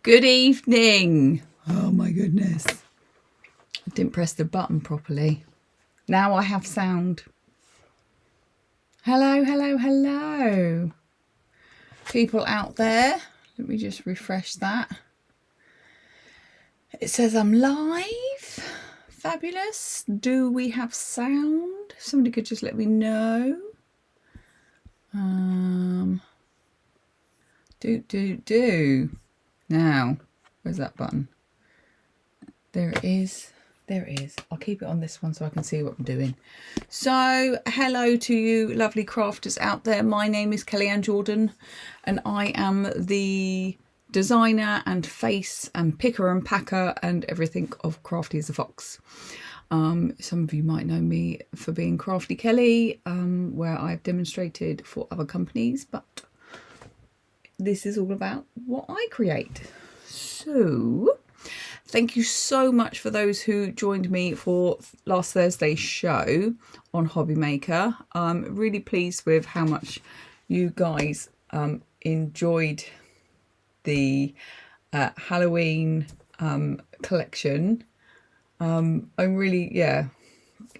Good evening. Oh my goodness. I didn't press the button properly. Now I have sound. Hello, hello, hello. People out there. Let me just refresh that. It says I'm live. Fabulous. Do we have sound? If somebody could just let me know. Do. Now, where's that button? There it is. There it is. I'll keep it on this one so I can see what I'm doing. So, hello to you lovely crafters out there. My name is Kellyanne Jordan and I am the designer and face and picker and packer and everything of Crafty as a Fox. Some of you might know me for being Crafty Kelly, where I've demonstrated for other companies, but this is all about what I create. So, thank you so much for those who joined me for last Thursday's show on Hobby Maker. I'm really pleased with how much you guys enjoyed the Halloween collection. I'm really,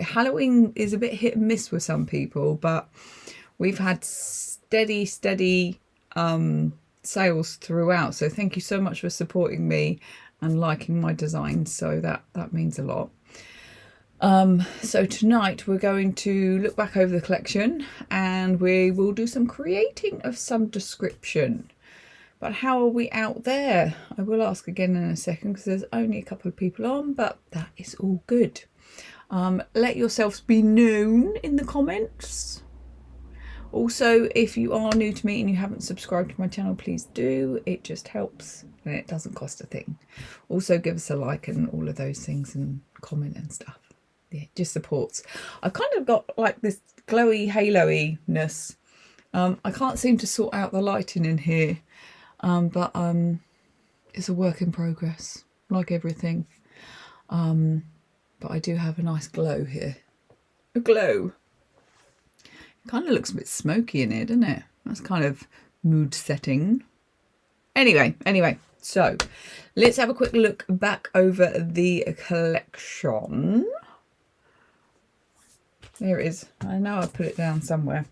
Halloween is a bit hit and miss with some people, but we've had steady sales throughout. So thank you so much for supporting me and liking my designs. So that means a lot. So tonight we're going to look back over the collection and we will do some creating of some description. But how are we out there? I will ask again in a second because there's only a couple of people on, but that is all good. Let yourselves be known in the comments. Also, if you are new to me and you haven't subscribed to my channel, please do. It just helps and it doesn't cost a thing. Also, give us a like and all of those things and comment and stuff. Yeah, just supports. I've kind of got like this glowy halo-y-ness. I can't seem to sort out the lighting in here, but it's a work in progress, like everything. But I do have a nice glow here. A glow. Kind of looks a bit smoky in here, doesn't it? That's kind of mood setting. Anyway, so let's have a quick look back over the collection. There it is. I know I put it down somewhere.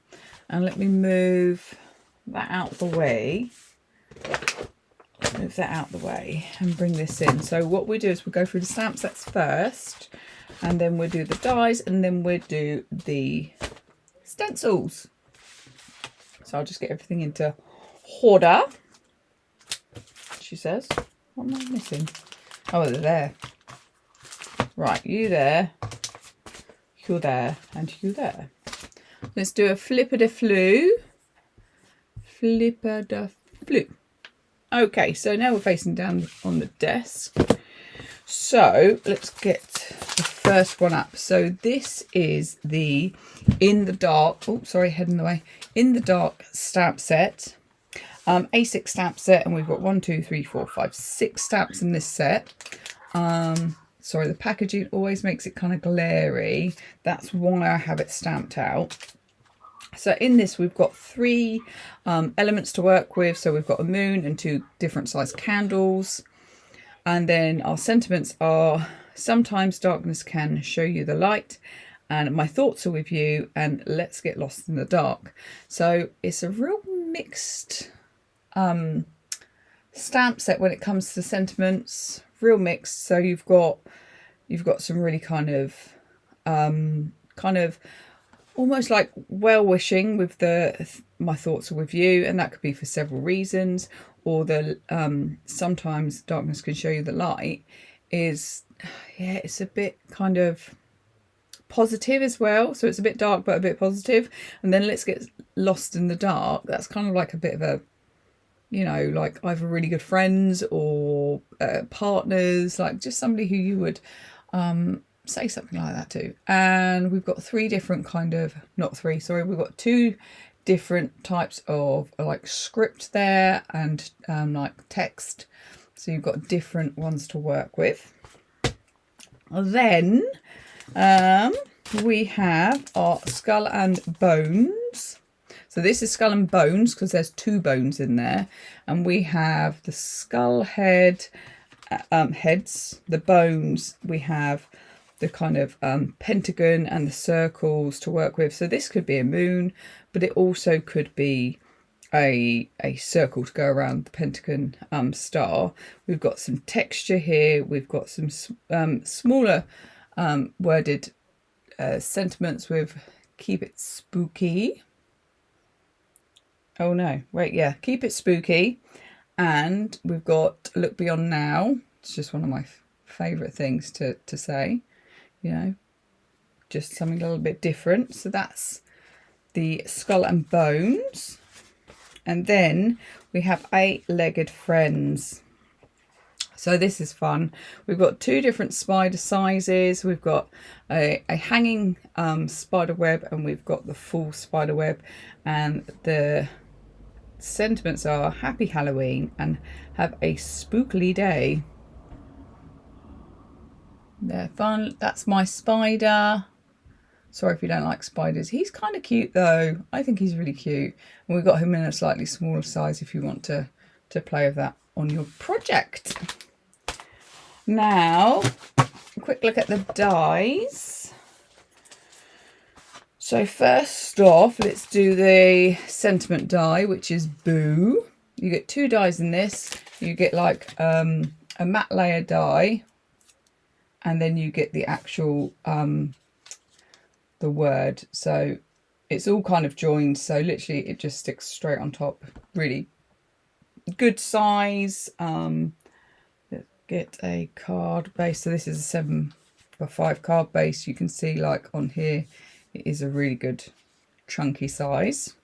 And let me move that out the way. Move that out the way and bring this in. So what we do is we'll go through the stamp sets first, and then we'll do the dies, and then we'll do the stencils. So I'll just get everything into order. She says, what am I missing? Oh, they're there. Right, you there, you're there, and you there. Let's do a flipper-de-flu. Flipper-de-flu. Okay, so now we're facing down on the desk. So let's get the first one up. So this is the In the Dark, heading the way, In the Dark stamp set, A6 stamp set, and we've got 6 stamps in this set. Sorry, the packaging always makes it kind of glary. That's why I have it stamped out. So in this we've got 3 elements to work with. So we've got a moon and 2 different sized candles. And then our sentiments are, sometimes darkness can show you the light, and my thoughts are with you, and let's get lost in the dark. So it's a real mixed stamp set when it comes to sentiments, real mixed. So you've got some really kind of almost like well-wishing with the my thoughts are with you, and that could be for several reasons. Or the sometimes darkness can show you the light is, yeah, it's a bit kind of positive as well. So it's a bit dark but a bit positive. And then let's get lost in the dark. That's kind of like a bit of a, you know, like either really good friends or partners, like just somebody who you would say something like that to. And we've got 3 different kind of, not 3, sorry, we've got 2 different types of like script there and like text. So you've got different ones to work with. Then we have our skull and bones. So this is skull and bones because there's 2 bones in there. And we have the skull head, heads, the bones, we have the kind of pentagon and the circles to work with. So this could be a moon, but it also could be a circle to go around the pentagon star. We've got some texture here. We've got some smaller worded sentiments with keep it spooky. Oh no, wait, yeah, keep it spooky. And we've got look beyond now. It's just one of my favourite things to say, you know, just something a little bit different. So that's the skull and bones. And then we have 8-legged friends. So this is fun. We've got 2 different spider sizes. We've got a hanging spider web, and we've got the full spider web. And the sentiments are happy Halloween and have a spookly day. They're fun. That's my spider. Sorry if you don't like spiders. He's kind of cute though. I think he's really cute. And we've got him in a slightly smaller size if you want to play with that on your project. Now, a quick look at the dies. So first off, let's do the sentiment die, which is Boo. You get 2 dies in this. You get like a matte layer die, and then you get the actual the word. So it's all kind of joined, so literally it just sticks straight on top. Really good size. Get a card base. So this is a 7x5 card base. You can see like on here it is a really good chunky size.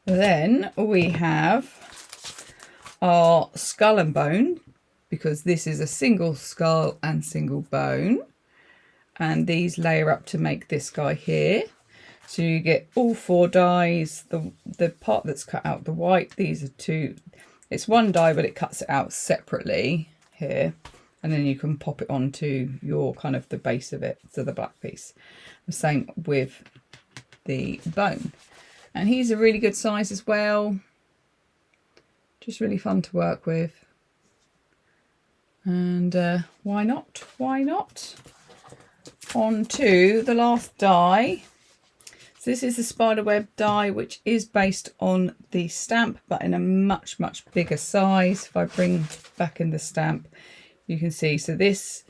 Then we have our skull and bone, because this is a single skull and single bone, and these layer up to make this guy here. So you get all 4 dies. The part that's cut out, the white, these are 2. It's 1 die, but it cuts it out separately here, and then you can pop it onto your kind of the base of it, so the black piece. The same with the bone, and he's a really good size as well. Just really fun to work with. And why not? Why not? On to the last die. So this is the spiderweb die, which is based on the stamp, but in a much, much bigger size. If I bring back in the stamp, you can see. So this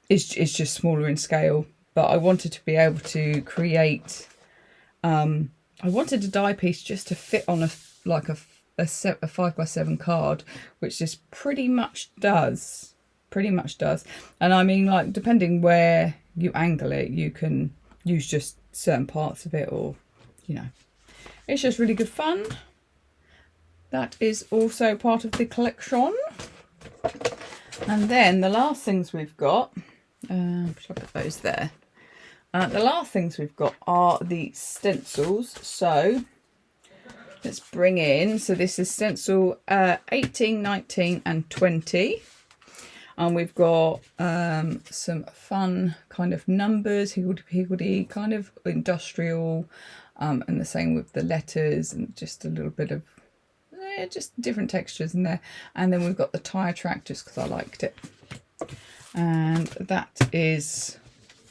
is just smaller in scale, but I wanted to be able to create, I wanted a die piece just to fit on a 5x7 card, which this pretty much does. And I mean, like, depending where you angle it, you can use just certain parts of it, or, you know, it's just really good fun. That is also part of the collection. And then the last things we've got, shall I put those there? The last things we've got are the stencils. So let's bring in, so this is stencil 18, 19 and 20. And we've got some fun kind of numbers, higgledy-piggledy, kind of industrial, and the same with the letters, and just a little bit of just different textures in there. And then we've got the tire track, just because I liked it. And that is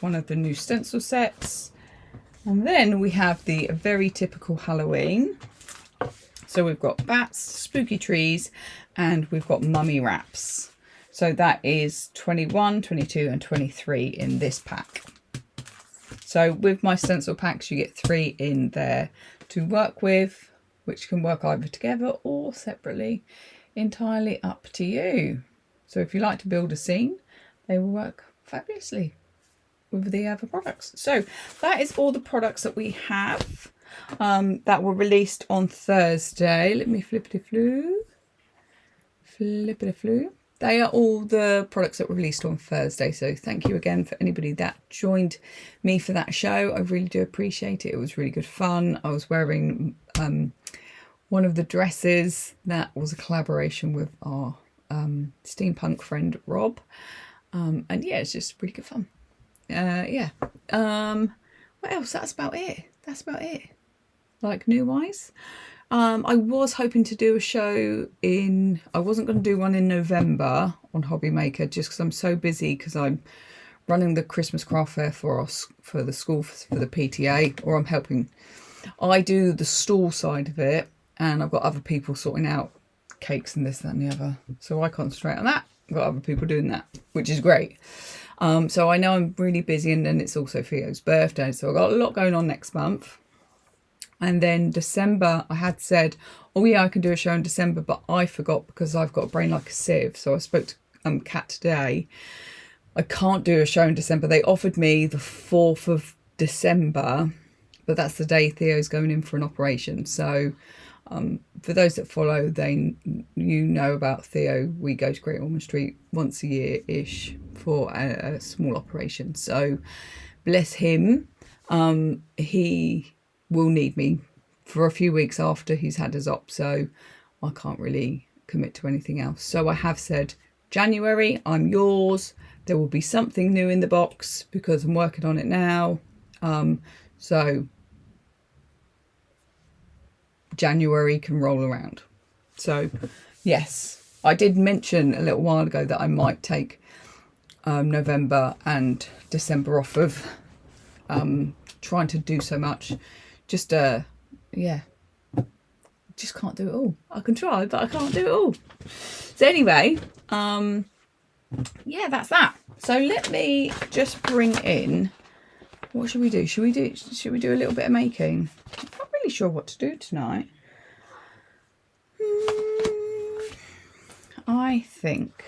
one of the new stencil sets. And then we have the very typical Halloween. So we've got bats, spooky trees, and we've got mummy wraps. So that is 21, 22 and 23 in this pack. So with my stencil packs, you get 3 in there to work with, which can work either together or separately, entirely up to you. So if you like to build a scene, they will work fabulously with the other products. So that is all the products that we have that were released on Thursday. Let me flippity-floo. Flippity-floo. They are all the products that were released on Thursday. So thank you again for anybody that joined me for that show. I really do appreciate it. It was really good fun. I was wearing one of the dresses that was a collaboration with our steampunk friend Rob. And yeah, it's just really good fun. what else? That's about it. That's about it. Like new wise. I was hoping to do a show I wasn't going to do one in November on Hobby Maker just because I'm so busy because I'm running the Christmas craft fair for the school, for the PTA, or I'm helping. I do the stall side of it and I've got other people sorting out cakes and this, that and the other. So I concentrate on that. I've got other people doing that, which is great. So I know I'm really busy, and then it's also Theo's birthday. So I've got a lot going on next month. And then December, I had said, oh yeah, I can do a show in December, but I forgot because I've got a brain like a sieve. So I spoke to Kat today. I can't do a show in December. They offered me the 4th of December, but that's the day Theo's going in for an operation. So for those that follow, you know about Theo. We go to Great Ormond Street once a year-ish for a small operation. So bless him. He will need me for a few weeks after he's had his op, so I can't really commit to anything else. So I have said January, I'm yours. There will be something new in the box because I'm working on it now. So January can roll around. So yes, I did mention a little while ago that I might take November and December off of trying to do so much. Just yeah, just can't do it all. I can try, but I can't do it all. So anyway, yeah, that's that. So let me just bring in, what should we do? Should we do a little bit of making? I'm not really sure what to do tonight. I think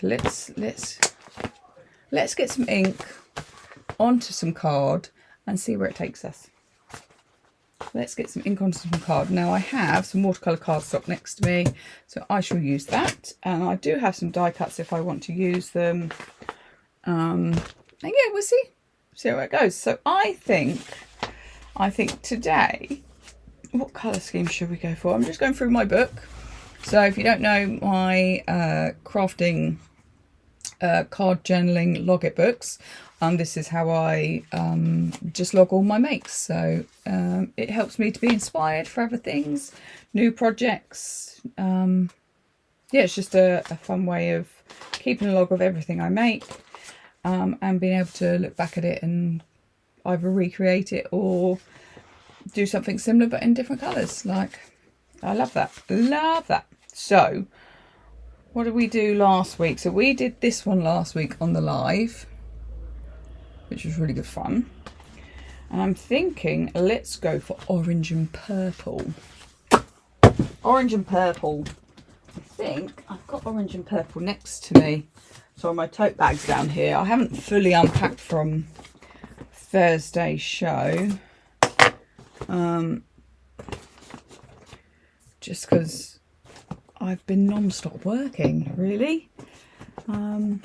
let's get some ink onto some card and see where it takes us. Let's get some ink onto some card. Now I have some watercolour cardstock next to me, so I shall use that. And I do have some die cuts if I want to use them. And yeah, we'll see how it goes. So I think today, what colour scheme should we go for? I'm just going through my book. So if you don't know my crafting card journaling logit books, this is how I just log all my makes. So it helps me to be inspired for other things, new projects. Yeah, it's just a fun way of keeping a log of everything I make, and being able to look back at it and either recreate it or do something similar but in different colours. Like, I love that. Love that. So what did we do last week? So we did this one last week on the live, which was really good fun. And I'm thinking, let's go for orange and purple. Orange and purple. I think I've got orange and purple next to me. So my tote bag's down here. I haven't fully unpacked from Thursday's show. Just because I've been non-stop working, really. Oh,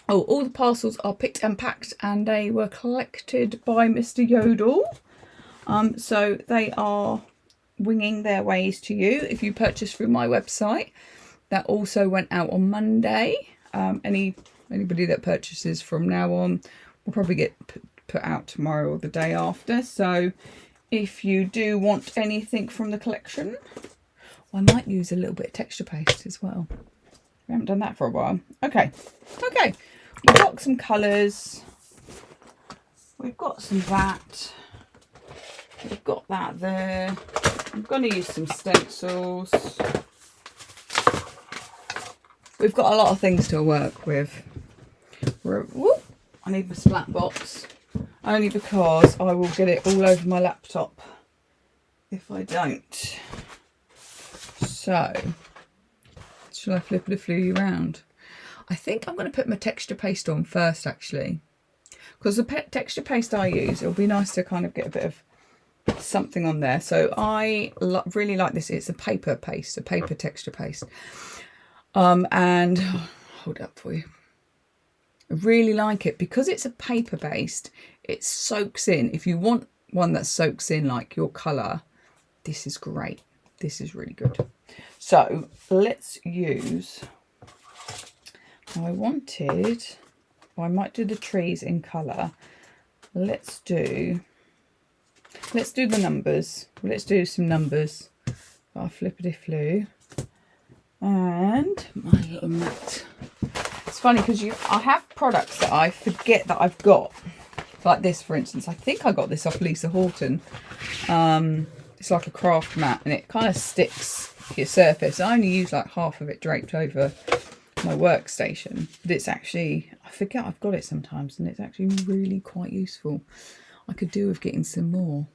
all the parcels are picked and packed and they were collected by Mr. Yodel. So they are winging their ways to you if you purchase through my website. That also went out on Monday. Anybody that purchases from now on will probably get put out tomorrow or the day after. So if you do want anything from the collection, I might use a little bit of texture paste as well. We haven't done that for a while. Okay. We've got some colours. We've got some that. We've got that there. I'm going to use some stencils. We've got a lot of things to work with. I need my splat box. Only because I will get it all over my laptop if I don't. So, shall I flip the flue around? I think I'm going to put my texture paste on first, actually. Because the texture paste I use, it'll be nice to kind of get a bit of something on there. So I really like this. It's a paper paste, a paper texture paste. And hold it up for you. I really like it because it's a paper based. It soaks in. If you want one that soaks in like your colour, this is great. This is really good. So let's use, I might do the trees in colour. let's do the numbers. Let's do some numbers. Our flippity flu. And my little mat. It's funny because I have products that I forget that I've got. Like this, for instance. I think I got this off Lisa Horton. It's like a craft mat and it kind of sticks to your surface. I only use like half of it draped over my workstation. But it's actually, I forget I've got it sometimes and it's actually really quite useful. I could do with getting some more.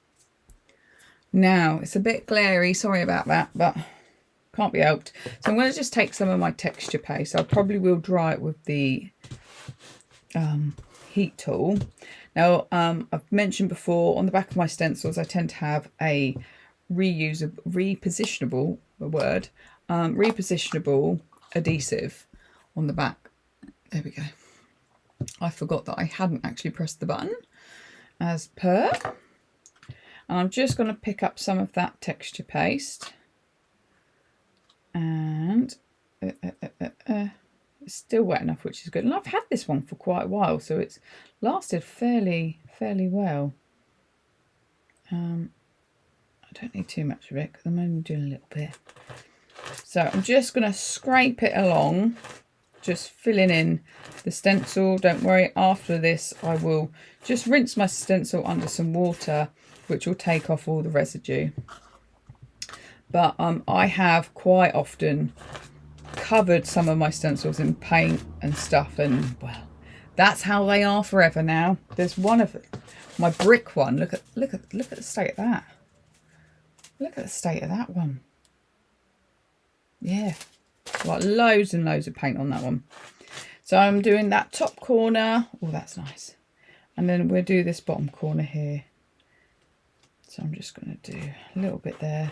Now, it's a bit glary, sorry about that, but can't be helped. So I'm going to just take some of my texture paste. I probably will dry it with the heat tool. Now, I've mentioned before, on the back of my stencils, I tend to have a repositionable adhesive on the back. There we go. I forgot that I hadn't actually pressed the button as per. And I'm just going to pick up some of that texture paste. And it's still wet enough, which is good. And I've had this one for quite a while, so it's lasted fairly well. I don't need too much of it because I'm only doing a little bit. So I'm just going to scrape it along, just filling in the stencil. Don't worry, after this I will just rinse my stencil under some water, which will take off all the residue. But I have quite often covered some of my stencils in paint and stuff, and well, that's how they are forever now. There's one of my brick one. Look at the state of that. Look at the state of that one. Yeah, like loads and loads of paint on that one. So I'm doing that top corner. Oh, that's nice. And then we'll do this bottom corner here. So I'm just going to do a little bit there,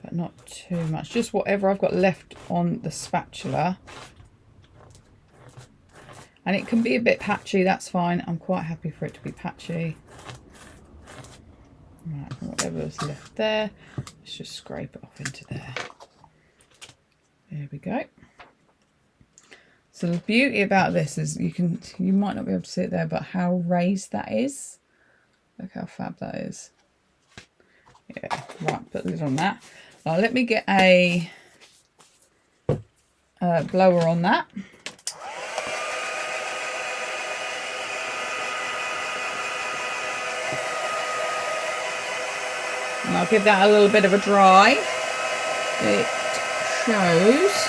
but not too much. Just whatever I've got left on the spatula. And it can be a bit patchy, that's fine. I'm quite happy for it to be patchy. Right, whatever's left there, let's just scrape it off into there. There we go. So the beauty about this is you might not be able to see it there, but how raised that is. Look how fab that is. Yeah, right, put the lid on that. Now let me get a blower on that. And I'll give that a little bit of a dry. It shows.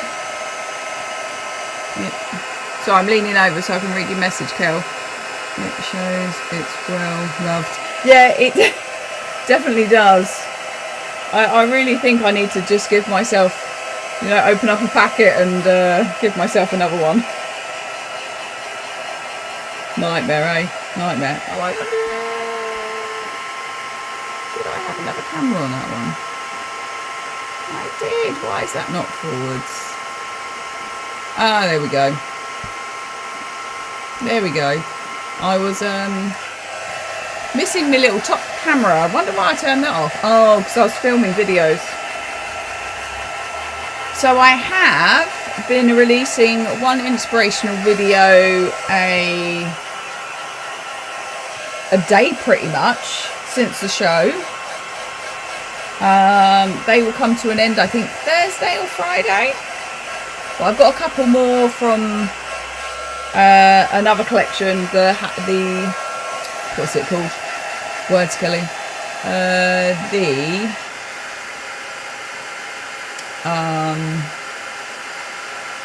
So I'm leaning over so I can read your message, Kel. It shows it's well loved. Yeah, it definitely does. I really think I need to just give myself, you know, open up a packet and give myself another one. Nightmare, eh? Nightmare. Oh, did I have another camera on that one? I did. Why is that not forwards? Ah, there we go. There we go. I was missing my little top camera. I wonder why I turned that off. Oh, because I was filming videos. So I have been releasing one inspirational video a day pretty much since the show. They will come to an end, I think, Thursday or Friday. But I've got a couple more from another collection, the what's it called? Words, Kelly.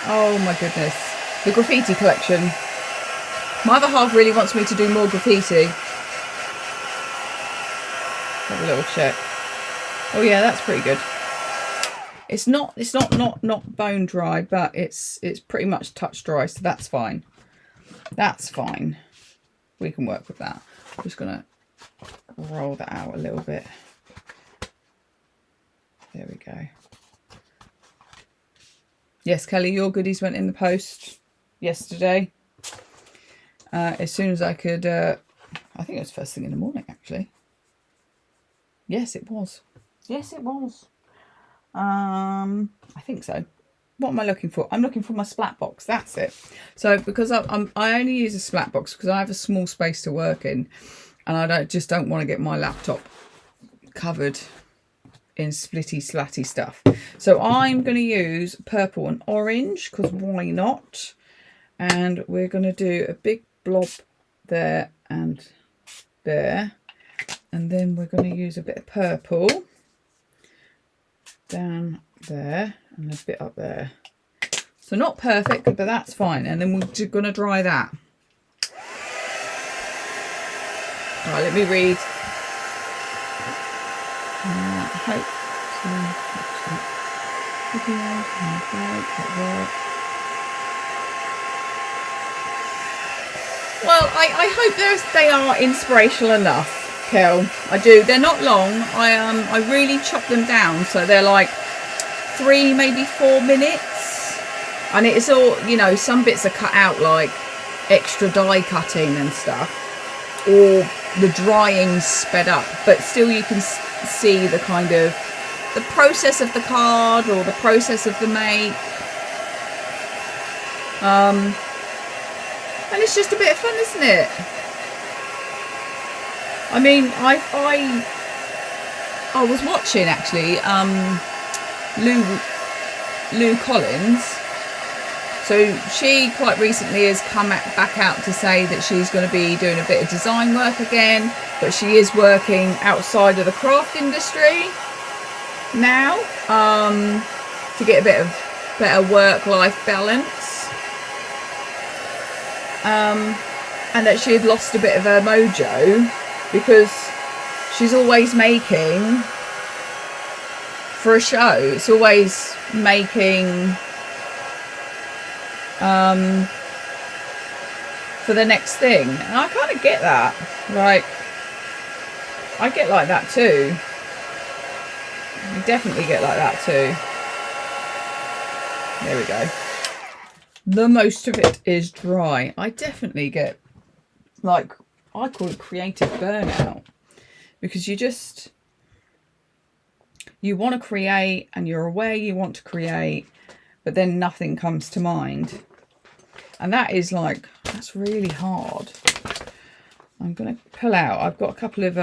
Oh my goodness, the graffiti collection. My other half really wants me to do more graffiti. Have a little check. Oh yeah, that's pretty good. It's not bone dry, but it's pretty much touch dry, so that's fine. That's fine. We can work with that. I'm just gonna roll that out a little bit. There we go. Yes, Kelly, your goodies went in the post yesterday. As soon as I could, I think it was first thing in the morning, actually. Yes, it was. Yes, it was. I think so. what am I looking for? I'm looking for my splat box. That's it. So because I only use a splat box because I have a small space to work in, and I just don't want to get my laptop covered in splitty slatty stuff. So I'm going to use purple and orange because why not? And we're going to do a big blob there and there, and then we're going to use a bit of purple down there and a bit up there. So not perfect, but that's fine. And then we're just going to dry that. All right, let me read. I hope well, I hope they are inspirational enough, Kel. I do. They're not long. I really chop them down so they're like 3, maybe 4 minutes. And it's all, you know, some bits are cut out like extra die cutting and stuff, or the drying's sped up, but still you can see the kind of the process of the card or the process of the make. And it's just a bit of fun, isn't it? I mean, I was watching actually Lou Collins. So she quite recently has come back out to say that she's going to be doing a bit of design work again, but she is working outside of the craft industry now to get a bit of better work-life balance. And that she had lost a bit of her mojo because she's always making for a show. It's always making for the next thing. And I kind of get that. Like, I get like that too. I definitely get like that too. There we go. The most of it is dry. I definitely get, like, I call it creative burnout, because you want to create and you're aware you want to create, but then nothing comes to mind. And that is like, that's really hard. I'm going to pull out, I've got a couple of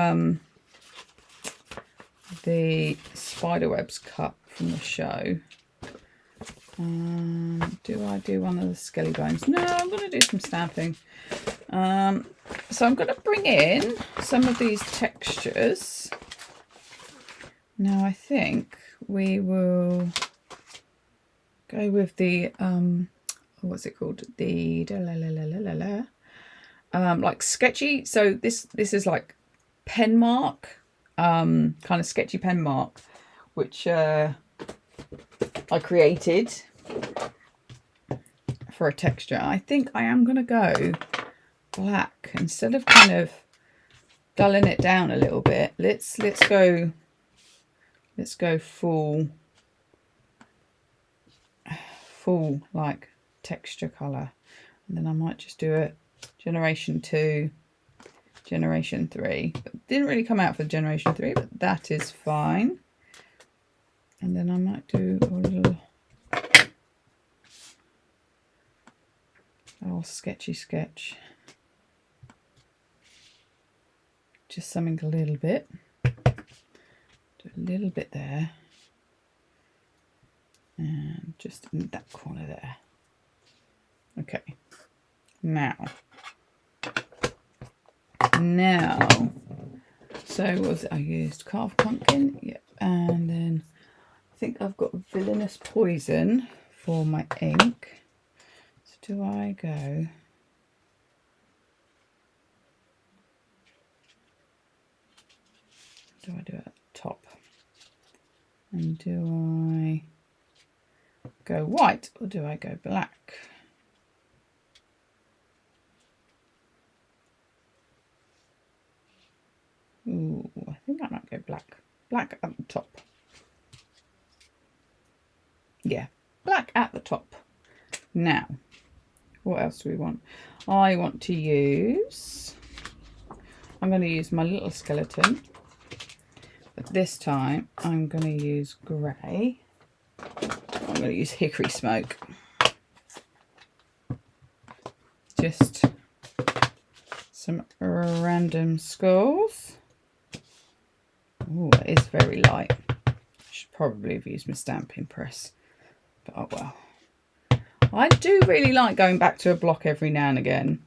the spider webs cut from the show. Do I do one of the skelly bones? No, I'm going to do some stamping. So I'm going to bring in some of these textures. Now I think we will go with the what's it called? The like sketchy. So this is like pen mark, kind of sketchy pen mark, which I created for a texture. I think I am going to go black instead of kind of dulling it down a little bit. Let's go full like texture color, and then I might just do a generation 2, generation 3. But didn't really come out for generation 3, but that is fine. And then I might do a little sketchy sketch. Just something a little bit. Do a little bit there. And just in that corner there. Okay. Now. So what was it I used? Carved pumpkin. Yep. And then I think I've got Villainous Poison for my ink. So do I go? Do I do it at the top? And do I go white or do I go black? Ooh, I think I might go black. Black at the top. Yeah, black at the top. Now, what else do we want? I want to use, I'm going to use my little skeleton, but this time I'm going to use grey. I'm going going to use hickory smoke. Just some random skulls. Oh, that is very light. I should probably have used my stamping press, but oh well. I do really like going back to a block every now and again.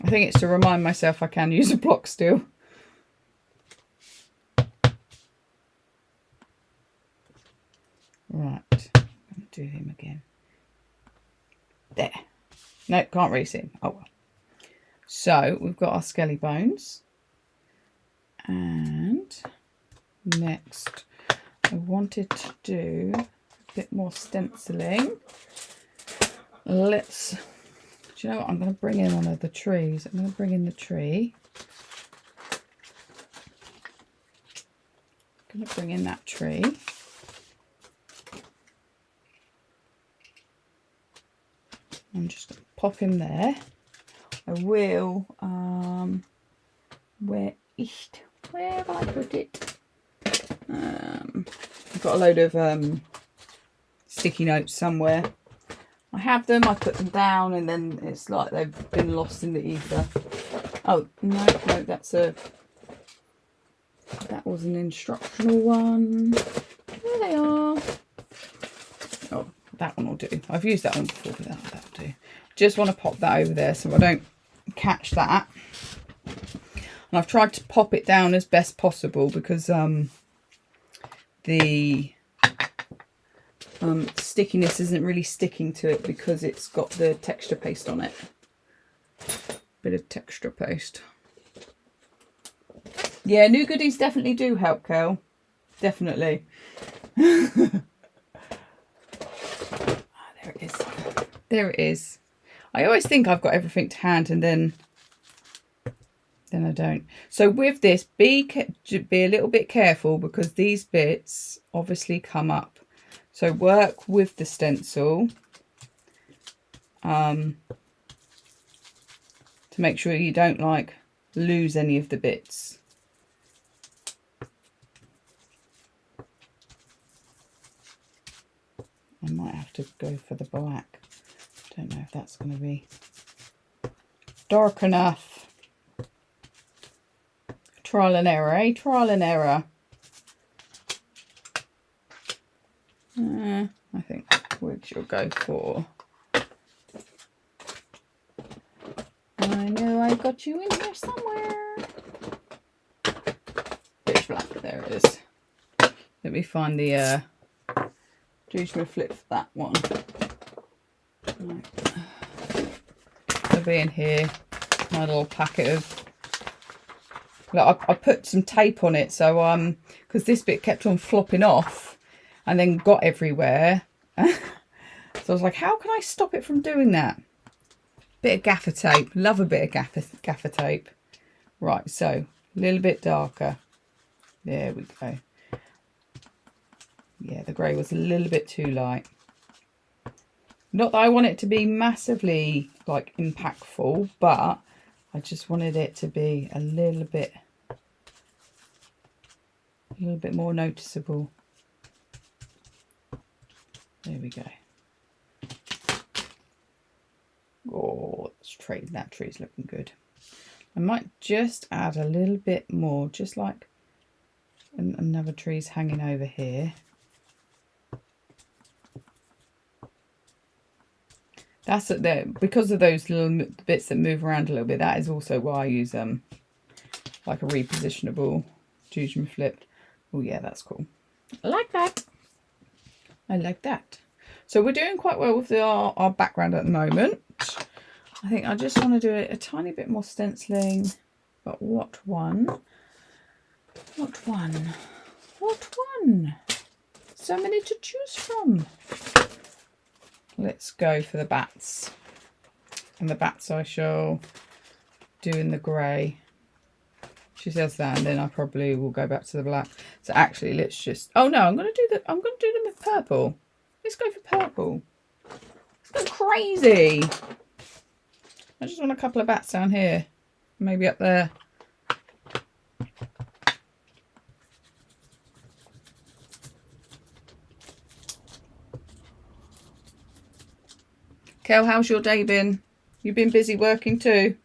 I think it's to remind myself I can use a block still. Right, I'm going to do him again. There. No, can't really see him. Oh well. So we've got our skelly bones. And next I wanted to do a bit more stenciling. Do you know what? I'm going to bring in one of the trees. I'm going to bring in the tree. I'm going to bring in that tree. I'm just going to pop him there. I will, where have I put it? I've got a load of sticky notes somewhere. I have them, I put them down, and then it's like they've been lost in the ether. Oh, no, that was an instructional one. There they are. Oh, that one will do. I've used that one before, but that'll do. Just want to pop that over there so I don't catch that. And I've tried to pop it down as best possible because the stickiness isn't really sticking to it because it's got the texture paste on it. Bit of texture paste. Yeah, new goodies definitely do help, Kel. Definitely. There it is. There it is. I always think I've got everything to hand and then I don't. So with this, be a little bit careful because these bits obviously come up. So work with the stencil to make sure you don't like lose any of the bits. I might have to go for the black. Don't know if that's going to be dark enough. Trial and error, eh? Trial and error. I think we should go for... I know I got you in here somewhere. Pitch black, there it is. Let me find the juice flip for that one. Right. It'll be in here. My little packet of... Look, I put some tape on it, so because this bit kept on flopping off and then got everywhere. So I was like, how can I stop it from doing that? Bit of gaffer tape. Love a bit of gaffer tape. Right, so a little bit darker. There we go. Yeah, the grey was a little bit too light. Not that I want it to be massively like impactful, but I just wanted it to be a little bit more noticeable. There we go. Oh, that tree's looking good. I might just add a little bit more, just like another tree's hanging over here. That's it there because of those little bits that move around a little bit. That is also why I use like a repositionable juice flip. Oh yeah, that's cool. I like that. I like that. So we're doing quite well with our background at the moment. I think I just want to do a tiny bit more stenciling. But what one? What one? What one? So many to choose from. Let's go for the bats. And the bats I shall do in the grey. She says that, and then I probably will go back to the black. So actually, let's just... Oh no, I'm going to do them with purple. Let's go for purple. Let's go crazy. I just want a couple of bats down here. Maybe up there. Kel, how's your day been? You've been busy working too?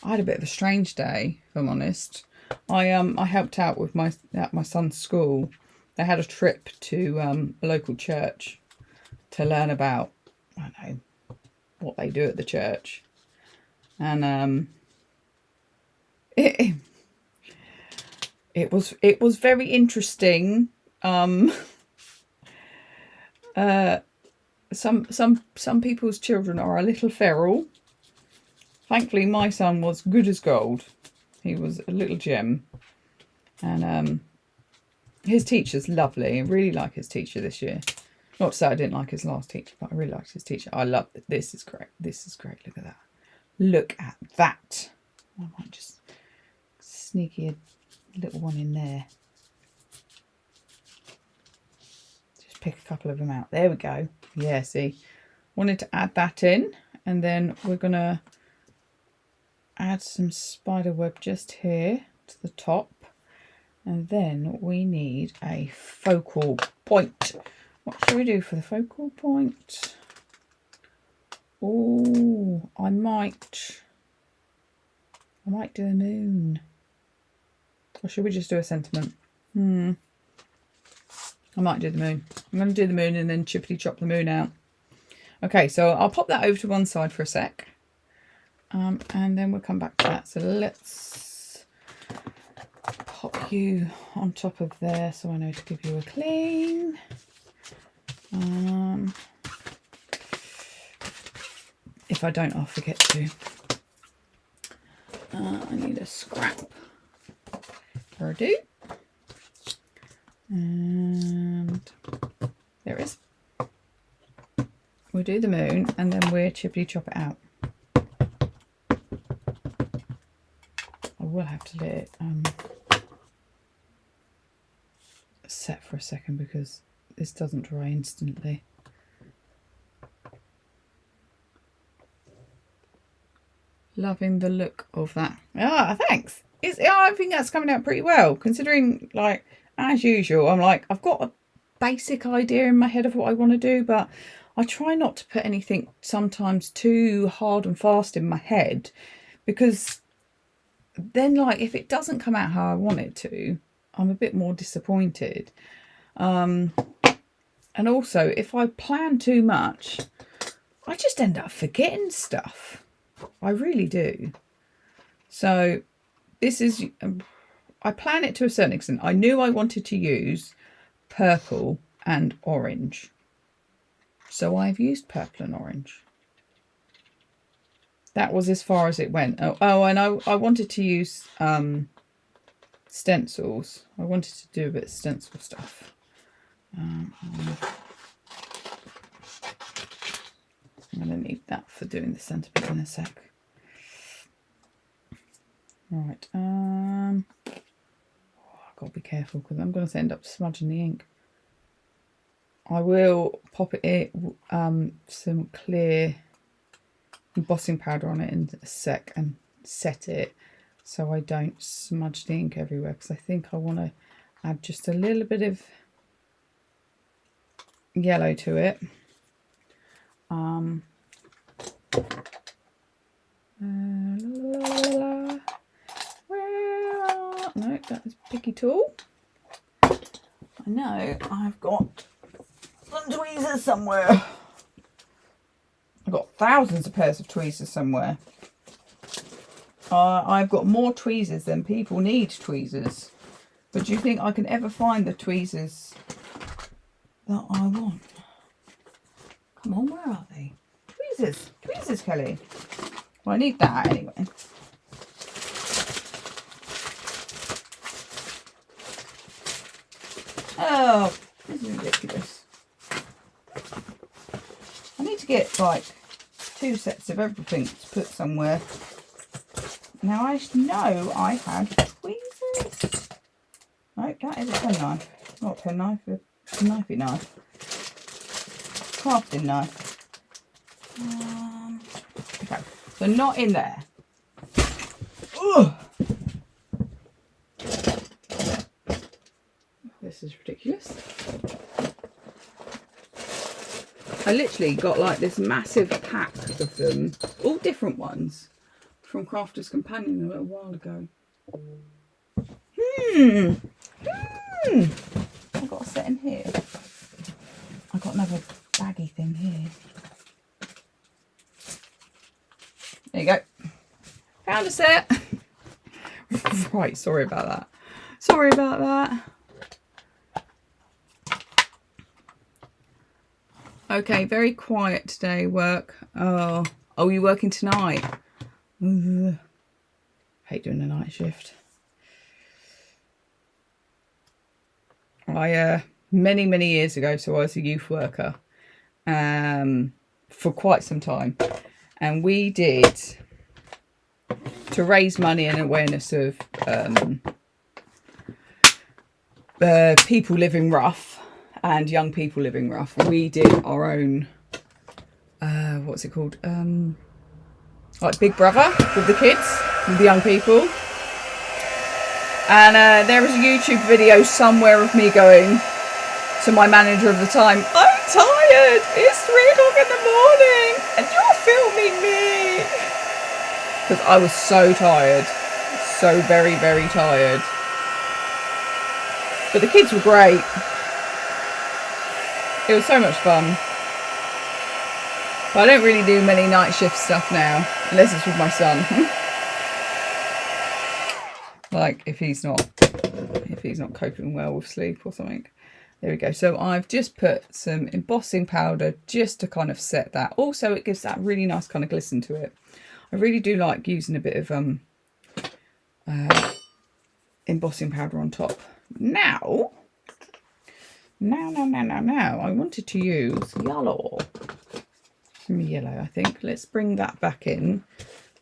I had a bit of a strange day, if I'm honest. I helped out with at my son's school. They had a trip to a local church to learn about, I don't know, what they do at the church. And it was very interesting. Some people's children are a little feral. Thankfully, my son was good as gold. He was a little gem. And his teacher's lovely. I really like his teacher this year. Not to say I didn't like his last teacher, but I really liked his teacher. I love it. This is great. This is great. Look at that. Look at that. I might just sneaky a little one in there. Just pick a couple of them out. There we go. Yeah, see. Wanted to add that in. And then we're going to add some spider web just here to the top. And then we need a focal point. What should we do for the focal point? Oh, I might do a moon. Or should we just do a sentiment? I might do the moon. I'm going to do the moon and then chippity chop the moon out. Okay, so I'll pop that over to one side for a sec. And then we'll come back to that. So let's pop you on top of there so I know to give you a clean. If I don't, I'll forget to. I need a scrap. There I do. And there it is. We'll do the moon and then we'll chippity chop it out. I will have to let it set for a second because this doesn't dry instantly. Loving the look of that. Ah, thanks. I think that's coming out pretty well, considering, like, as usual, I'm like, I've got a basic idea in my head of what I want to do, but I try not to put anything sometimes too hard and fast in my head, because then, like, if it doesn't come out how I want it to, I'm a bit more disappointed. And also, if I plan too much, I just end up forgetting stuff. I really do. So this is, I plan it to a certain extent. I knew I wanted to use purple and orange. So I've used purple and orange. That was as far as it went. Oh, and I wanted to use stencils. I wanted to do a bit of stencil stuff. I'm going to need that for doing the centre bit in a sec. Right. I've got to be careful because I'm going to end up smudging the ink. I will pop it in some clear embossing powder on it in a sec and set it so I don't smudge the ink everywhere, because I think I want to add just a little bit of yellow to it. No, that is picky tool. I know I've got some tweezers somewhere. I've got thousands of pairs of tweezers somewhere. I've got more tweezers than people need tweezers. But do you think I can ever find the tweezers that I want? Come on, where are they? Tweezers. Tweezers, Kelly. Well, I need that anyway. Oh, this is ridiculous. I need to get like 2 sets of everything to put somewhere. Now I know I had tweezers. No, that is a penknife. Not a penknife, a knifey knife. Crafting knife. Okay, so not in there. Ugh. This is ridiculous. I literally got like this massive pack of them, all different ones, from Crafter's Companion a little while ago. I've got a set in here. I've got another baggy thing here. There you go. Found a set. Right, sorry about that. Sorry about that. Okay, very quiet today, work. Oh, you're working tonight? Ugh. Hate doing a night shift. Many years ago, so I was a youth worker for quite some time. And we did, to raise money and awareness of people living rough and young people living rough, we did our own, what's it called? Like Big Brother with the kids, with the young people. And there was a YouTube video somewhere of me going to my manager of the time, I'm tired, it's 3 o'clock in the morning and you're filming me. Because I was so tired, so very, very tired. But the kids were great. It was so much fun. But I don't really do many night shift stuff now, unless it's with my son. Like if he's not coping well with sleep or something. There we go. So I've just put some embossing powder just to kind of set that. Also, it gives that really nice kind of glisten to it. I really do like using a bit of embossing powder on top. Now, I wanted to use yellow. Yellow, I think. Let's bring that back in.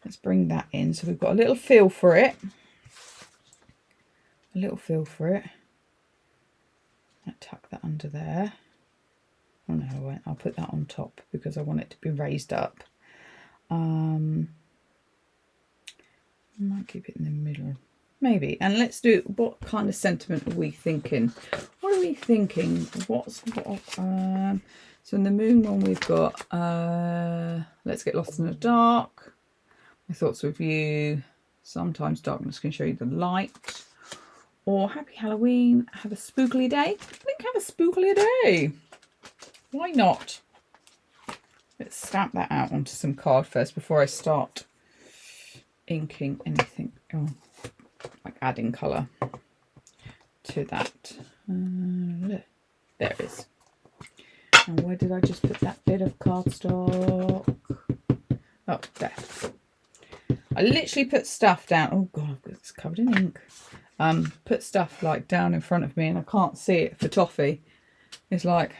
Let's bring that in. So we've got a little feel for it. A little feel for it. I'll tuck that under there. Oh no, I won't. I'll put that on top because I want it to be raised up. I might keep it in the middle. Maybe. And let's do, what kind of sentiment are we thinking? What are we thinking? So in the moon one we've got, let's get lost in the dark. My thoughts with you. Sometimes darkness can show you the light. Or happy Halloween. Have a spookly day. I think have a spookly day. Why not? Let's stamp that out onto some card first before I start inking anything. Oh, like adding colour to that. There it is. And where did I just put that bit of cardstock? Oh, there. I literally put stuff down. Oh God, it's covered in ink. Put stuff like down in front of me and I can't see it for toffee. It's like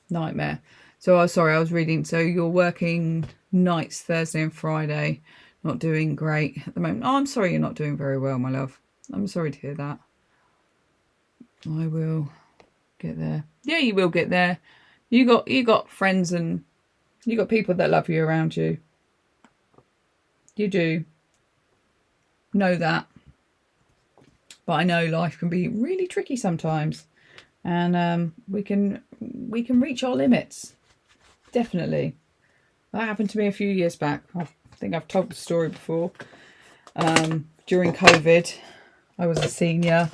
nightmare. So I was sorry, I was reading. So you're working nights Thursday and Friday. Not doing great at the moment. Oh, I'm sorry you're not doing very well, my love. I'm sorry to hear that. I will get there. Yeah, you will get there. You got friends and you got people that love you around you. You do. Know that. But I know life can be really tricky sometimes. And we can reach our limits. Definitely. That happened to me a few years back. I think I've told the story before. During COVID, I was a senior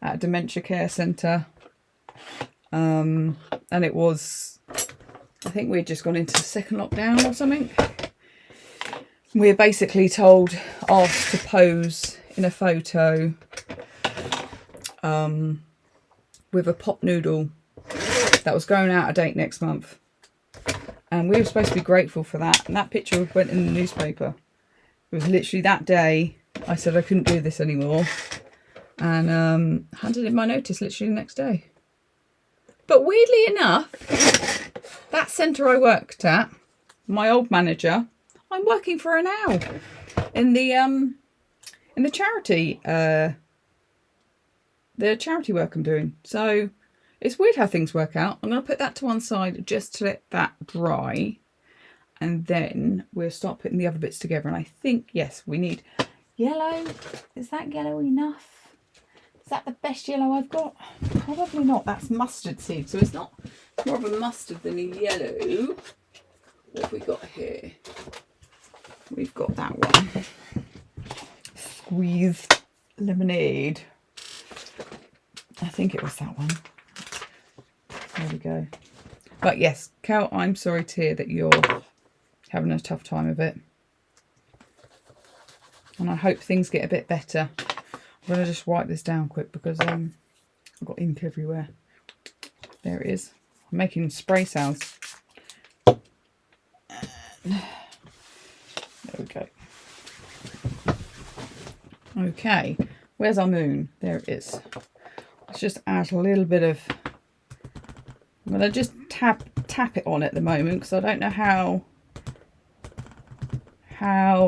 at a dementia care centre. And it was, I think we had just gone into the second lockdown or something. We were basically asked to pose in a photo with a pop noodle that was going out of date next month. And we were supposed to be grateful for that. And that picture went in the newspaper. It was literally that day I said I couldn't do this anymore. And handed in my notice literally the next day. But weirdly enough, that centre I worked at, my old manager, I'm working for her now in the charity work I'm doing. So it's weird how things work out. I'm going to put that to one side just to let that dry, and then we'll start putting the other bits together. And I think, yes, we need yellow. Is that yellow enough? Is that the best yellow I've got? Probably not. That's mustard seed. So it's not more of a mustard than a yellow. What have we got here? We've got that one. Squeezed lemonade. I think it was that one. There we go. But yes, Cal, I'm sorry to hear that you're having a tough time of it. And I hope things get a bit better. I'm going to just wipe this down quick because I've got ink everywhere. There it is. I'm making spray sounds. There we go. Okay, where's our moon? There it is. Let's just add a little bit of... I'm going to just tap it on at the moment because I don't know how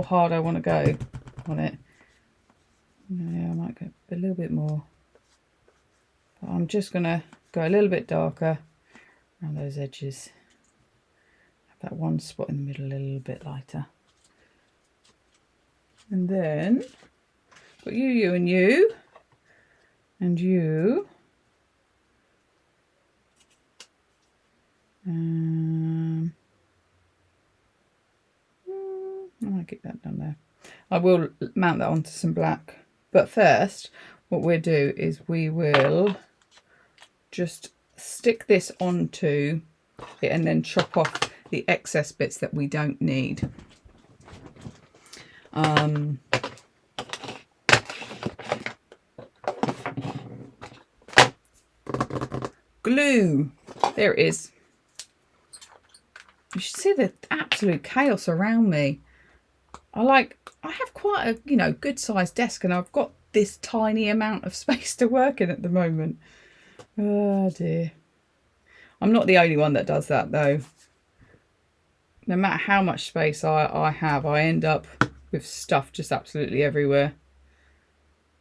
hard I want to go on it. Yeah, I might go a little bit more. But I'm just going to go a little bit darker around those edges. Have that one spot in the middle a little bit lighter. And then got you, and you, and you. I might get that done there. I will mount that onto some black. But first, what we'll do is we will just stick this onto it and then chop off the excess bits that we don't need. Glue. There it is. You should see the absolute chaos around me. I have quite a, you know, good sized desk and I've got this tiny amount of space to work in at the moment. Oh dear. I'm not the only one that does that though. No matter how much space I have, I end up with stuff just absolutely everywhere.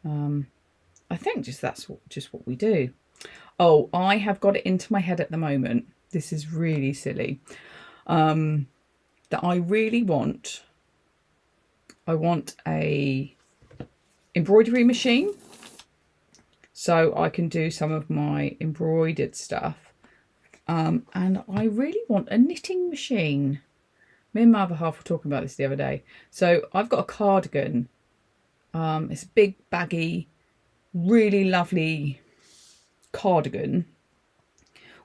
I think that's just what we do. Oh, I have got it into my head at the moment. This is really silly. That I really want... I want a embroidery machine so I can do some of my embroidered stuff. And I really want a knitting machine. Me and my other half were talking about this the other day. So I've got a cardigan. It's a big, baggy, really lovely cardigan,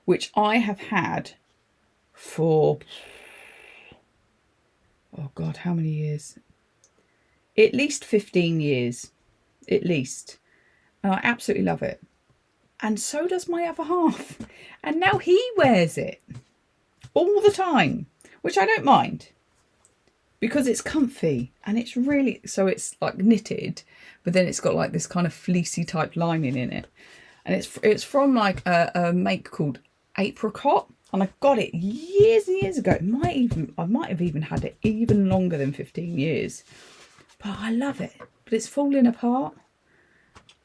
which I have had for, oh God, how many years? At least 15 years, at least. And I absolutely love it. And so does my other half. And now he wears it all the time, which I don't mind because it's comfy and it's really, so it's like knitted, but then it's got like this kind of fleecy type lining in it. And it's from like a make called Apricot. And I got it years and years ago. I might have even had it even longer than 15 years. But I love it. But it's falling apart.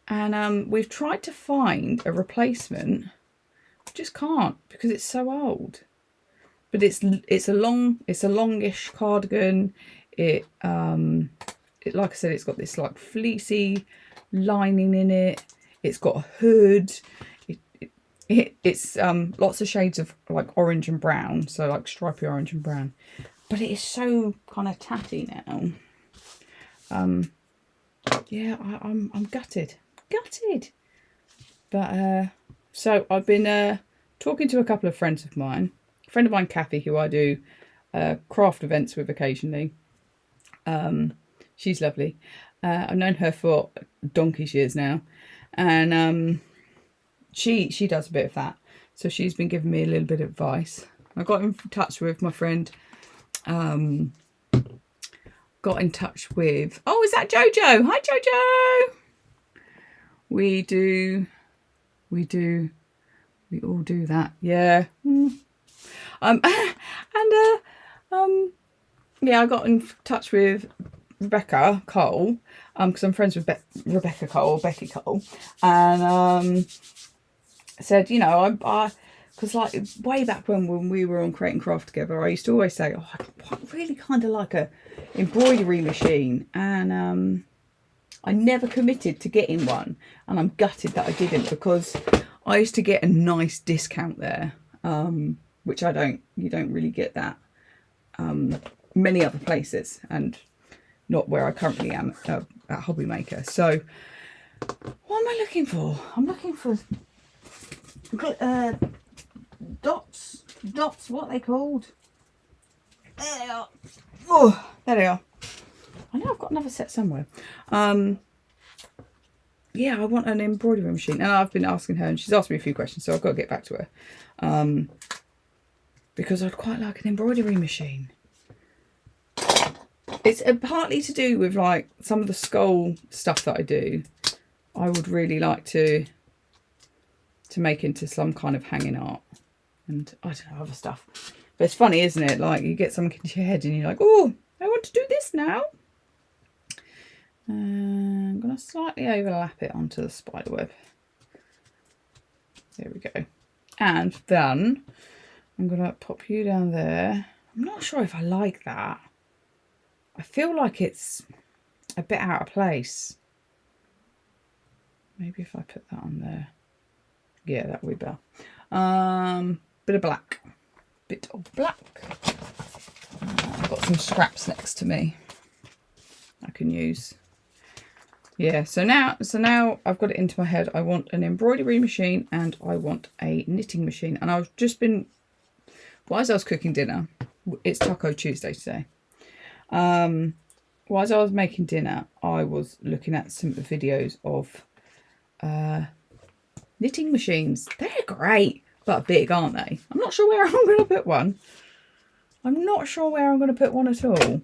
And we've tried to find a replacement. Just can't because it's so old. But it's a longish cardigan. It like I said, it's got this like fleecy lining in it. It's got a hood. It's lots of shades of like orange and brown, so like stripy orange and brown. But it is so kind of tatty now. Yeah, I'm gutted. But so I've been talking to a couple of friends of mine. A friend of mine, Kathy, who I do craft events with occasionally. She's lovely. I've known her for donkey's years now, and she does a bit of that. So she's been giving me a little bit of advice. I got in touch with my friend. Got in touch with, oh, is that Jojo? Hi Jojo. We all do that, yeah. Yeah, I got in touch with Rebecca Cole, because I'm friends with Rebecca Cole, Becky Cole, and said, you know, I because like way back when we were on Create and Craft together, I used to always say, oh, I really kind of like a embroidery machine, and I never committed to getting one, and I'm gutted that I didn't, because I used to get a nice discount there, which you don't really get that many other places, and not where I currently am at Hobby Maker. So what am I looking for? I'm looking for dots, what are they called? There they are. Oh, there they are. I know I've got another set somewhere. Yeah, I want an embroidery machine, and I've been asking her, and she's asked me a few questions, so I've got to get back to her. Because I'd quite like an embroidery machine. It's partly to do with like some of the skull stuff that I do. I would really like to make into some kind of hanging art, and I don't know, other stuff. But it's funny, isn't it? Like, you get something into your head and you're like, oh, I want to do this now. I'm going to slightly overlap it onto the spider web. There we go. And then I'm going to pop you down there. I'm not sure if I like that. I feel like it's a bit out of place. Maybe if I put that on there. Yeah, that would be better. Bit of black. Bit of black. I've got some scraps next to me I can use. Yeah, so now I've got it into my head. I want an embroidery machine and I want a knitting machine. And I've just been, whilst I was cooking dinner, it's Taco Tuesday today. Whilst I was making dinner, I was looking at some videos of knitting machines. They're great, but big, aren't they? I'm not sure where I'm going to put one. I'm not sure where I'm going to put one at all.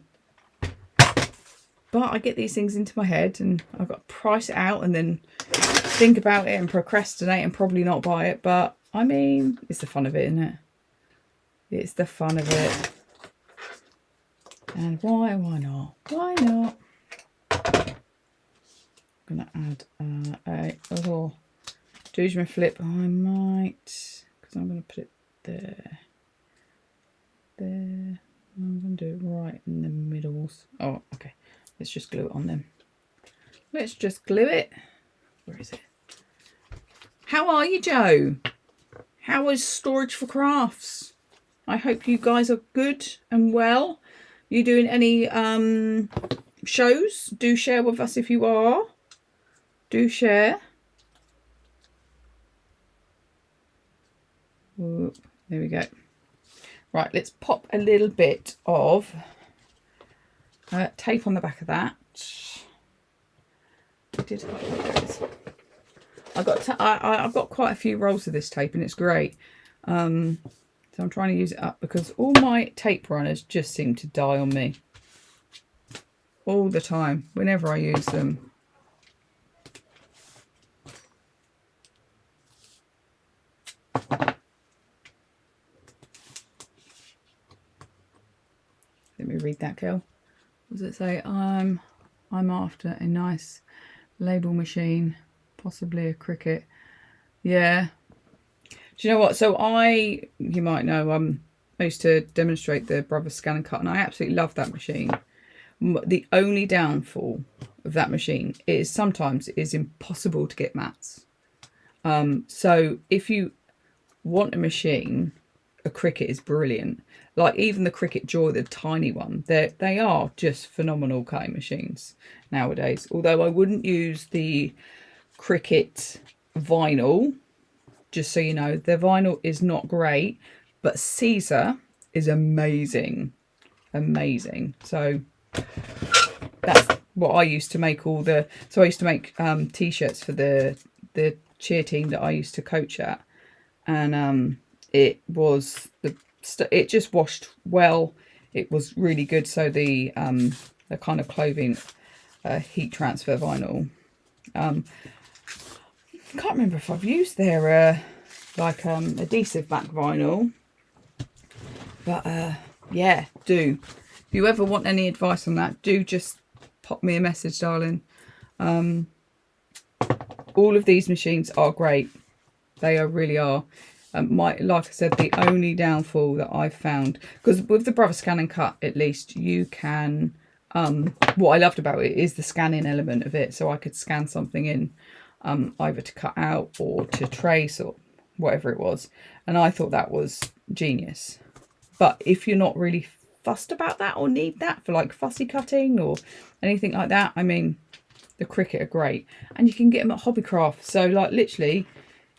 But I get these things into my head and I've got to price it out and then think about it and procrastinate and probably not buy it. But, I mean, it's the fun of it, isn't it? It's the fun of it. And why not? Why not? I'm going to add a little Doojman flip. I might, because I'm going to put it there. There. I'm going to do it right in the middles. Oh, okay. Let's just glue it on them. Let's just glue it. Where is it? How are you, Joe? How is Storage for Crafts? I hope you guys are good and well. You doing any shows? Do share with us if you are. Do share. Whoop, there we go. Right, let's pop a little bit of tape on the back of that. I've got quite a few rolls of this tape and it's great. So I'm trying to use it up because all my tape runners just seem to die on me all the time whenever I use them. Let me read that, girl. What does it say? I'm after a nice label machine, possibly a Cricut. Yeah. Do you know what? So you might know, I used to demonstrate the Brothers Scan and Cut, and I absolutely love that machine. The only downfall of that machine is sometimes it is impossible to get mats. So if you want a machine, a Cricut is brilliant. Like even the Cricut Joy, the tiny one, they are just phenomenal cutting machines nowadays. Although I wouldn't use the Cricut vinyl, just so you know, the vinyl is not great, but Caesar is amazing. Amazing. So that's what I used to make so I used to make t-shirts for the cheer team that I used to coach at. And it just washed well. It was really good. So the kind of clothing heat transfer vinyl. I can't remember if I've used their adhesive back vinyl, but yeah, do. If you ever want any advice on that, do just pop me a message, darling. All of these machines are great. They really are. Like I said, the only downfall that I've found, because with the Brother Scan and Cut, at least you can what I loved about it is the scanning element of it. So I could scan something in, either to cut out or to trace or whatever it was. And I thought that was genius. But if you're not really fussed about that or need that for like fussy cutting or anything like that, I mean, the Cricut are great. And you can get them at Hobbycraft. So like literally,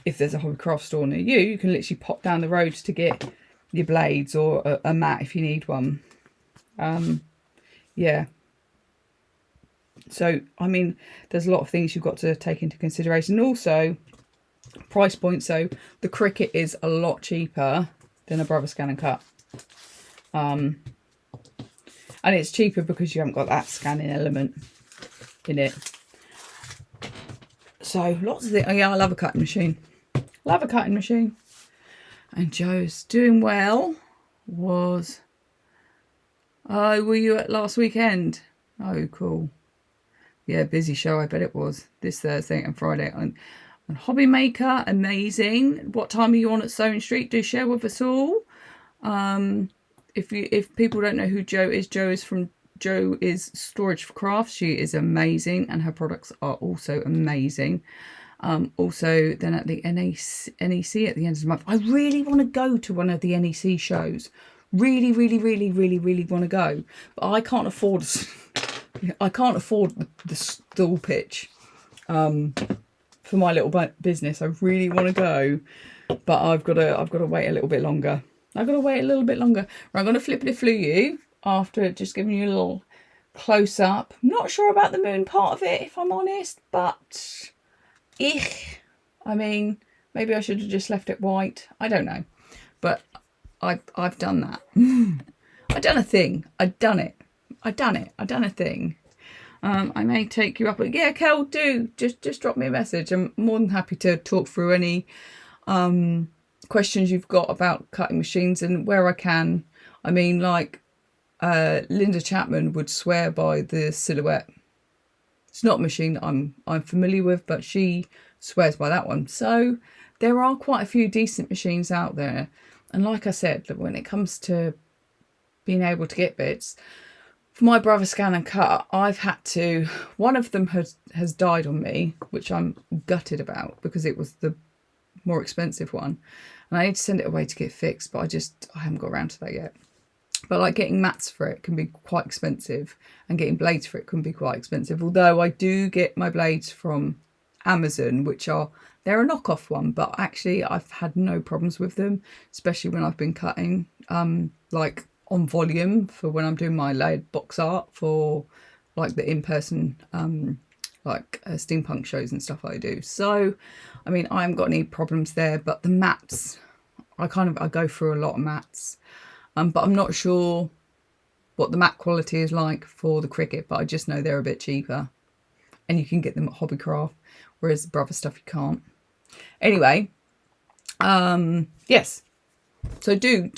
if there's a Hobbycraft store near you, you can literally pop down the road to get your blades or a mat if you need one. Yeah. So, I mean, there's a lot of things you've got to take into consideration. Also, price point. So the Cricut is a lot cheaper than a Brother Scan and Cut. And it's cheaper because you haven't got that scanning element in it. So lots of things. Oh yeah, I love a cutting machine. Love a cutting machine. And Joe's doing well. Was... Oh, were you at last weekend? Oh, cool. Yeah, busy show, I bet it was. This Thursday and Friday. And Hobby Maker, amazing. What time are you on at Sewing Street? Do share with us all. If people don't know who Jo is Storage for Crafts. She is amazing, and her products are also amazing. Also, then at the NEC at the end of the month, I really want to go to one of the NEC shows. Really want to go, but I can't afford the stall pitch for my little business. I really want to go, but I've got to wait a little bit longer. Right, I'm going to flippity flu you after just giving you a little close up. I'm not sure about the moon part of it, if I'm honest, but I mean, maybe I should have just left it white. I don't know, but I've done that. I've done a thing. I've done it. I've done a thing. I may take you up. Yeah, Kel, do just drop me a message. I'm more than happy to talk through any questions you've got about cutting machines and where I can. I mean, like Linda Chapman would swear by the Silhouette. It's not a machine that I'm familiar with, but she swears by that one. So there are quite a few decent machines out there. And like I said, when it comes to being able to get bits, for my Brother Scan and Cut, I've had to... One of them has died on me, which I'm gutted about because it was the more expensive one. And I need to send it away to get fixed, but I haven't got around to that yet. But like getting mats for it can be quite expensive, and getting blades for it can be quite expensive. Although I do get my blades from Amazon, they're a knockoff one, but actually I've had no problems with them, especially when I've been cutting like on volume for when I'm doing my layered box art for like the in-person steampunk shows and stuff I do. So I mean, I haven't got any problems there, but the mats, I go through a lot of mats, but I'm not sure what the mat quality is like for the Cricut, but I just know they're a bit cheaper and you can get them at Hobbycraft, whereas the Brother stuff you can't. Anyway, yes, so do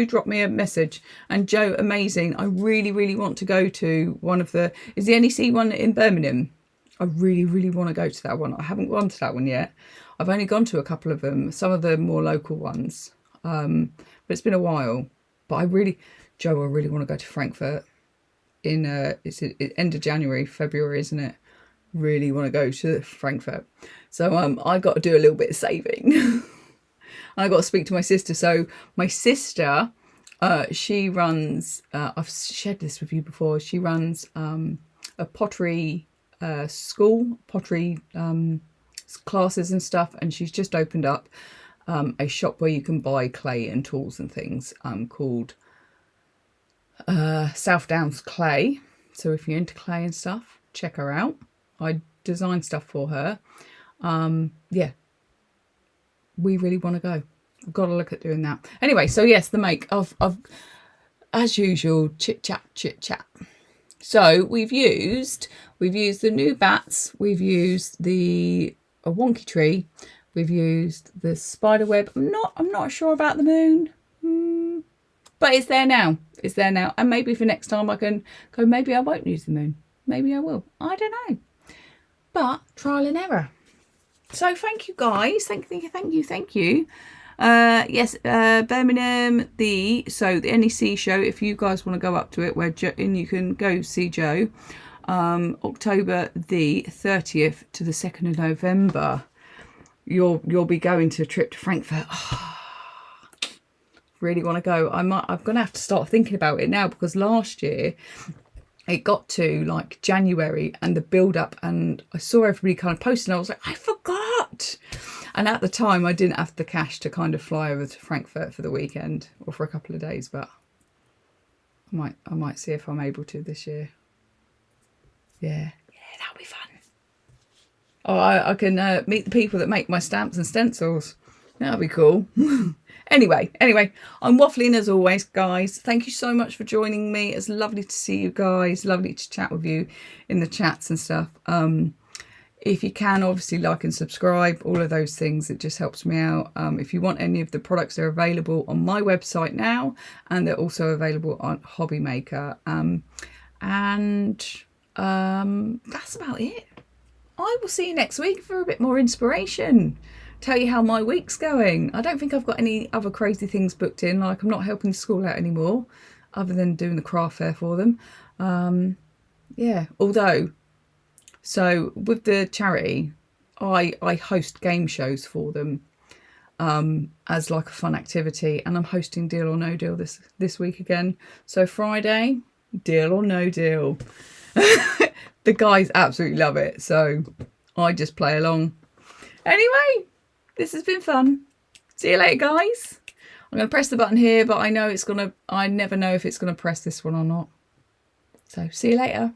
drop me a message. And Joe, amazing. I really want to go to one of the... Is the NEC one in Birmingham? I really want to go to that one. I haven't gone to that one yet. I've only gone to a couple of them, some of the more local ones, but it's been a while. But I really want to go to Frankfurt in it's end of January, February, isn't it? Really want to go to Frankfurt. So I got to do a little bit of saving. I got to speak to my sister. So my sister, she runs, I've shared this with you before, she runs a pottery school, pottery classes and stuff, and she's just opened up a shop where you can buy clay and tools and things called South Downs Clay. So if you're into clay and stuff, check her out. I designed stuff for her. Yeah, we really want to go. I've got to look at doing that. Anyway, so yes, the make of as usual, chit chat. So we've used the new bats, we've used a wonky tree, we've used the spider web. I'm not sure about the moon, but it's there now. It's there now, and maybe for next time I can go. Maybe I won't use the moon. Maybe I will. I don't know. But trial and error. So thank you guys. Thank you. Yes, Birmingham, the NEC show, if you guys want to go up to it, and you can go see Joe, October the 30th to the 2nd of November. You'll be going to a trip to Frankfurt. Oh, really want to go. I'm going to have to start thinking about it now, because last year it got to like January and the build up, and I saw everybody kind of posting. I was like, I forgot. And at the time I didn't have the cash to kind of fly over to Frankfurt for the weekend or for a couple of days, but I might see if I'm able to this year. Yeah, that'll be fun. Oh, I can meet the people that make my stamps and stencils. That'll be cool. Anyway, I'm waffling as always, guys. Thank you so much for joining me. It's lovely to see you guys. Lovely to chat with you in the chats and stuff. If you can, obviously like and subscribe, all of those things. It just helps me out. If you want any of the products, they're available on my website now, and they're also available on Hobby Maker. That's about it. I will see you next week for a bit more inspiration. Tell you how my week's going. I don't think I've got any other crazy things booked in. Like, I'm not helping school out anymore, other than doing the craft fair for them. Yeah, although, so with the charity, I host game shows for them as like a fun activity, and I'm hosting Deal or No Deal this week again. So Friday, Deal or No Deal. The guys absolutely love it, so I just play along. Anyway, this has been fun. See you later, guys. I'm going to press the button here, but I never know if it's going to press this one or not. So see you later.